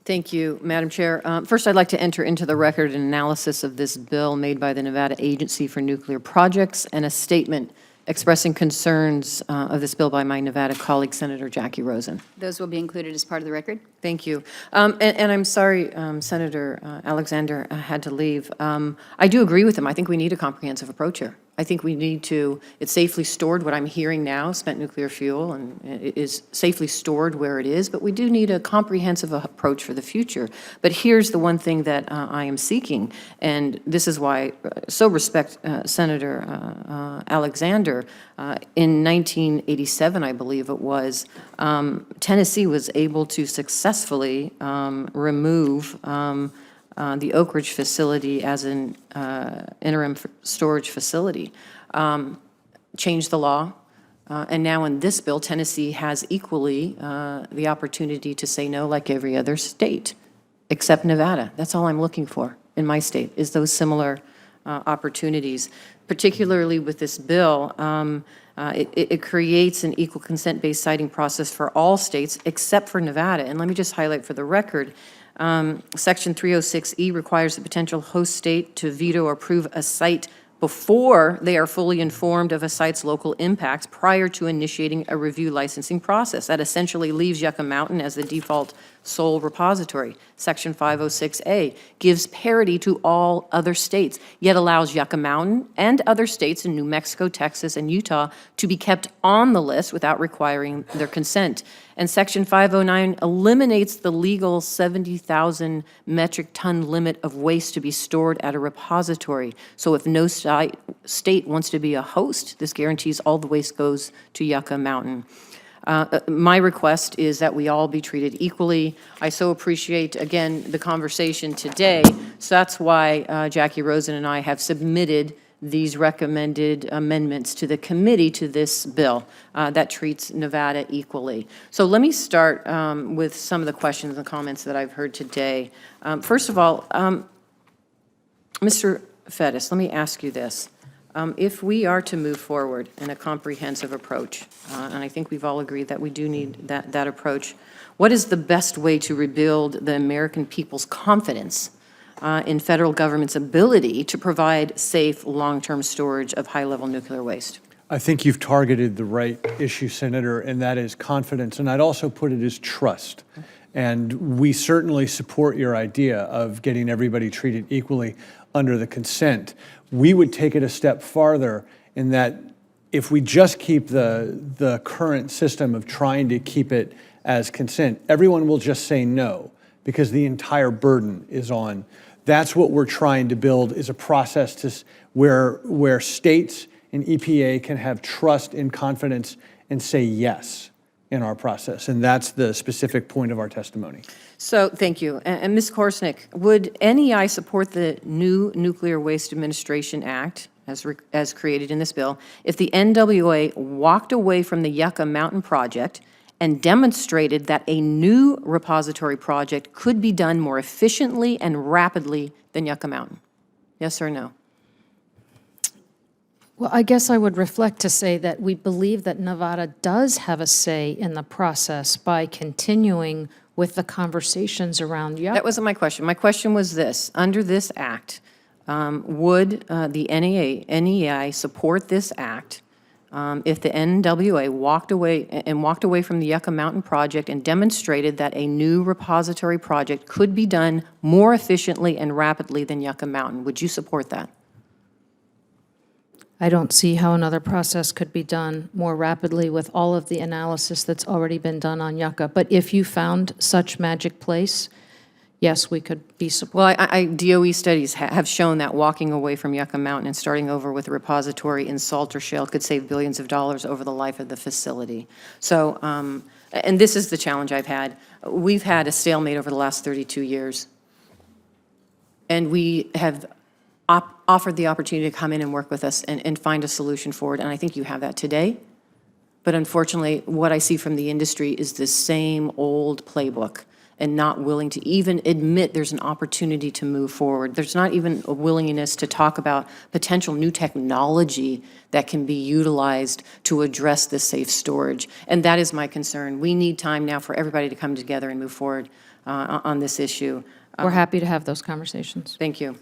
Thank you, Madam Chair. First, I'd like to enter into the record an analysis of this bill made by the Nevada Agency for Nuclear Projects and a statement expressing concerns of this bill by my Nevada colleague, Senator Jackie Rosen. Those will be included as part of the record. Thank you. And I'm sorry, Senator Alexander had to leave. I do agree with him. I think we need a comprehensive approach here. I think we need to, it's safely stored, what I'm hearing now, spent nuclear fuel, and it is safely stored where it is, but we do need a comprehensive approach for the future. But here's the one thing that I am seeking, and this is why I so respect Senator Alexander. In 1987, I believe it was, Tennessee was able to successfully remove the Oak Ridge facility as an interim storage facility, changed the law, and now in this bill, Tennessee has equally the opportunity to say no like every other state, except Nevada. That's all I'm looking for in my state, is those similar opportunities. Particularly with this bill, it creates an equal consent-based siting process for all states except for Nevada. And let me just highlight for the record, Section 306E requires the potential host state to veto or approve a site before they are fully informed of a site's local impacts prior to initiating a review licensing process. That essentially leaves Yucca Mountain as the default sole repository. Section 506A gives parity to all other states, yet allows Yucca Mountain and other states in New Mexico, Texas, and Utah to be kept on the list without requiring their consent. And Section 509 eliminates the legal 70,000 metric ton limit of waste to be stored at a repository. So if no state wants to be a host, this guarantees all the waste goes to Yucca Mountain. My request is that we all be treated equally. I so appreciate, again, the conversation today. So that's why Jackie Rosen and I have submitted these recommended amendments to the committee to this bill that treats Nevada equally. So let me start with some of the questions and comments that I've heard today. First of all, Mr. Fettis, let me ask you this. If we are to move forward in a comprehensive approach, and I think we've all agreed that we do need that approach, what is the best way to rebuild the American people's confidence in federal government's ability to provide safe, long-term storage of high-level nuclear waste? I think you've targeted the right issue, Senator, and that is confidence. And I'd also put it as trust. And we certainly support your idea of getting everybody treated equally under the consent. We would take it a step farther in that if we just keep the current system of trying to keep it as consent, everyone will just say no because the entire burden is on. That's what we're trying to build, is a process where states and EPA can have trust and confidence and say yes in our process. And that's the specific point of our testimony. So, thank you. And Ms. Korsnick, would NEI support the new Nuclear Waste Administration Act, as created in this bill, if the NWA walked away from the Yucca Mountain project and demonstrated that a new repository project could be done more efficiently and rapidly than Yucca Mountain? Yes or no? Well, I guess I would reflect to say that we believe that Nevada does have a say in the process by continuing with the conversations around Yucca. That wasn't my question. My question was this. Under this act, would the NEI support this act if the NWA walked away from the Yucca Mountain project and demonstrated that a new repository project could be done more efficiently and rapidly than Yucca Mountain? Would you support that? I don't see how another process could be done more rapidly with all of the analysis that's already been done on Yucca. But if you found such magic place, yes, we could be supportive. Well, DOE studies have shown that walking away from Yucca Mountain and starting over with a repository in Salter Shale could save billions of dollars over the life of the facility. So, and this is the challenge I've had. We've had a stalemate over the last 32 years. And we have offered the opportunity to come in and work with us and find a solution for it, and I think you have that today. But unfortunately, what I see from the industry is the same old playbook and not willing to even admit there's an opportunity to move forward. There's not even a willingness to talk about potential new technology that can be utilized to address this safe storage, and that is my concern. We need time now for everybody to come together and move forward. on this issue. We're happy to have those conversations. Thank you.